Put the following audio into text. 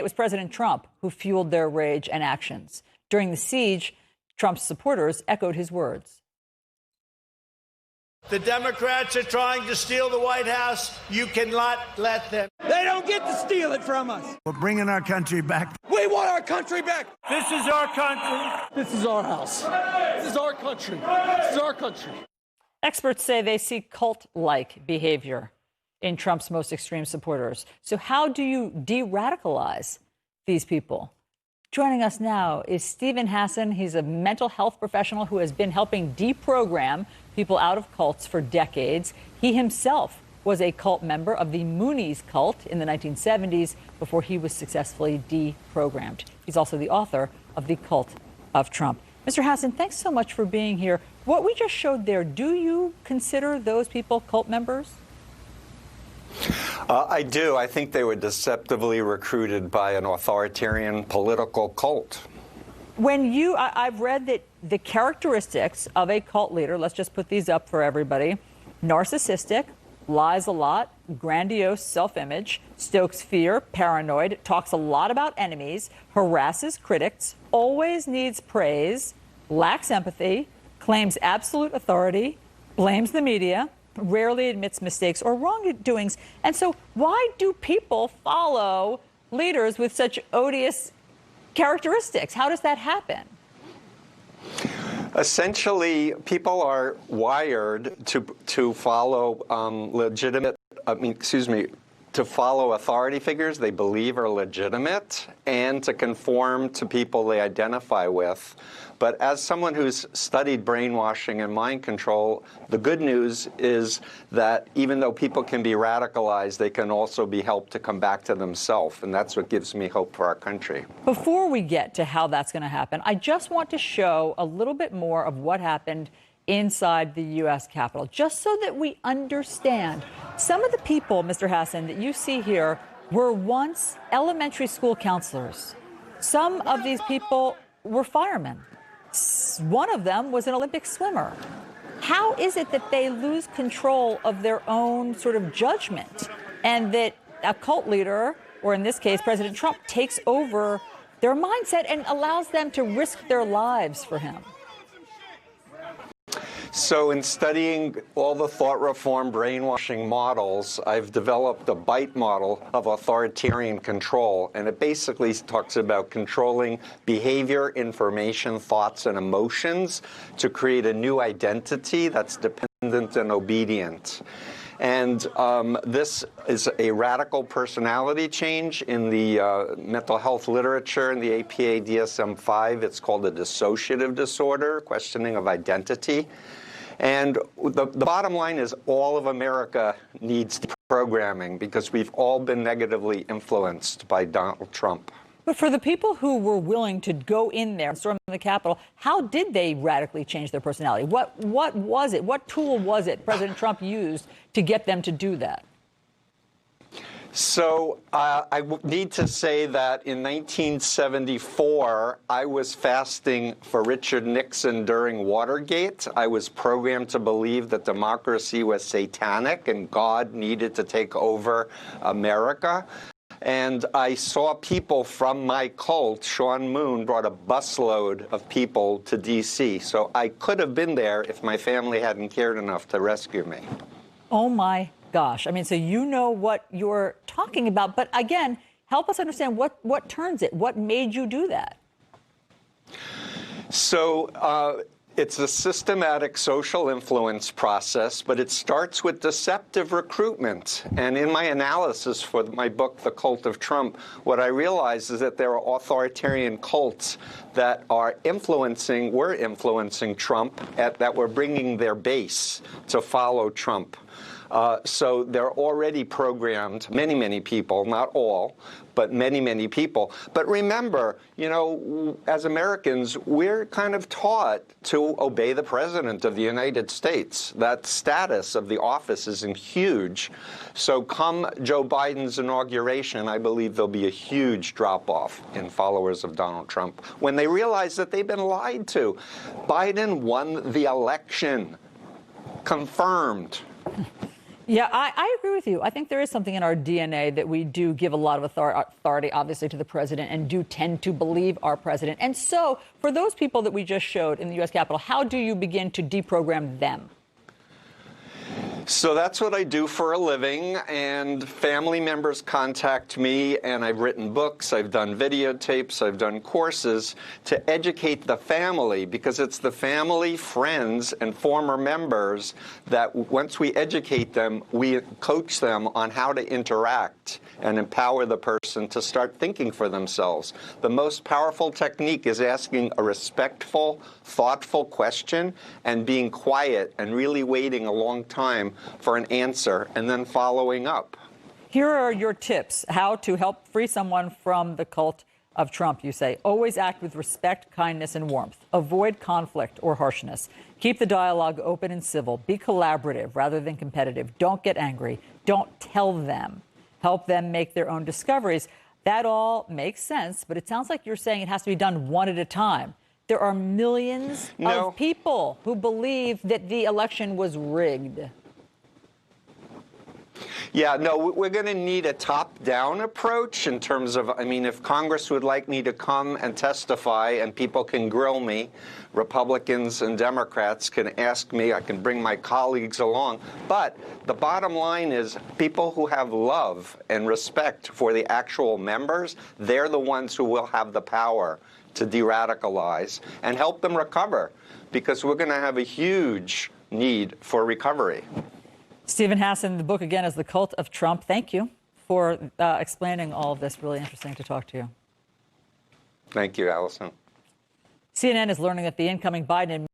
It was President Trump who fueled their rage and actions. During the siege, Trump's supporters echoed his words. The Democrats are trying to steal the White House. You cannot let them. They don't get to steal it from us. We're bringing our country back. We want our country back. This is our country. This is our house. This is our country. This is our country. Experts say they see cult-like behavior in Trump's most extreme supporters. So how do you de-radicalize these people? Joining us now is Stephen Hassan. He's a mental health professional who has been helping deprogram people out of cults for decades. He himself was a cult member of the Moonies cult in the 1970s before he was successfully deprogrammed. He's also the author of The Cult of Trump. Mr. Hassan, thanks so much for being here. What we just showed there, do you consider those people cult members? I do. I think they were deceptively recruited by an authoritarian political cult. I've read that the characteristics of a cult leader, let's just put these up for everybody: narcissistic, lies a lot, grandiose self-image, stokes fear, paranoid, talks a lot about enemies, harasses critics, always needs praise, lacks empathy, claims absolute authority, blames the media, rarely admits mistakes or wrongdoings. And so why do people follow leaders with such odious characteristics? How does that happen? Essentially, people are wired to follow to follow authority figures they believe are legitimate and to conform to people they identify with. But as someone who's studied brainwashing and mind control, the good news is that even though people can be radicalized, they can also be helped to come back to themselves. And that's what gives me hope for our country. Before we get to how that's going to happen, I just want to show a little bit more of what happened inside the U.S. Capitol, just so that we understand. Some of the people, Mr. Hassan, that you see here were once elementary school counselors. Some of these people were firemen. One of them was an Olympic swimmer. How is it that they lose control of their own sort of judgment and that a cult leader, or in this case, President Trump, takes over their mindset and allows them to risk their lives for him? So in studying all the thought reform brainwashing models, I've developed a BITE model of authoritarian control, and it basically talks about controlling behavior, information, thoughts, and emotions to create a new identity that's dependent and obedient. And this is a radical personality change in the mental health literature in the APA DSM-5. It's called a dissociative disorder, questioning of identity. And the bottom line is all of America needs programming because we've all been negatively influenced by Donald Trump. But for the people who were willing to go in there and storm the Capitol, how did they radically change their personality? What was it? What tool was it President Trump used to get them to do that? So I need to say that in 1974, I was fasting for Richard Nixon during Watergate. I was programmed to believe that democracy was satanic and God needed to take over America. And I saw people from my cult. Sean Moon brought a busload of people to D.C. So I could have been there if my family hadn't cared enough to rescue me. Oh, my gosh. I mean, so you know what you're talking about. But again, help us understand what turns it. What made you do that? So it's a systematic social influence process, but it starts with deceptive recruitment. And in my analysis for my book, The Cult of Trump, what I realized is that there are authoritarian cults that were influencing Trump, that were bringing their base to follow Trump. So they're already programmed, many people, not all, but many people. But remember, you know, as Americans, we're kind of taught to obey the President of the United States. That status of the office isn't huge. So come Joe Biden's inauguration, I believe there'll be a huge drop-off in followers of Donald Trump when they realize that they've been lied to. Biden won the election. Confirmed. Yeah, I agree with you. I think there is something in our DNA that we do give a lot of authority, obviously, to the president and do tend to believe our president. And so for those people that we just showed in the U.S. Capitol, how do you begin to deprogram them? So that's what I do for a living, and family members contact me, and I've written books, I've done videotapes, I've done courses to educate the family, because it's the family, friends, and former members that once we educate them, we coach them on how to interact and empower the person to start thinking for themselves. The most powerful technique is asking a respectful, thoughtful question and being quiet and really waiting a long time for an answer and then following up. Here are your tips how to help free someone from the cult of Trump. You say, always act with respect, kindness, and warmth. Avoid conflict or harshness. Keep the dialogue open and civil. Be collaborative rather than competitive. Don't get angry. Don't tell them. Help them make their own discoveries. That all makes sense, but it sounds like you're saying it has to be done one at a time. There are millions of people who believe that the election was rigged. Yeah, no, we're going to need a top-down approach in terms of, I mean, if Congress would like me to come and testify and people can grill me, Republicans and Democrats can ask me, I can bring my colleagues along. But the bottom line is people who have love and respect for the actual members, they're the ones who will have the power to de-radicalize and help them recover, because we're going to have a huge need for recovery. Stephen Hassan, the book again is The Cult of Trump. Thank you for explaining all of this. Really interesting to talk to you. Thank you, Allison. CNN is learning that the incoming Biden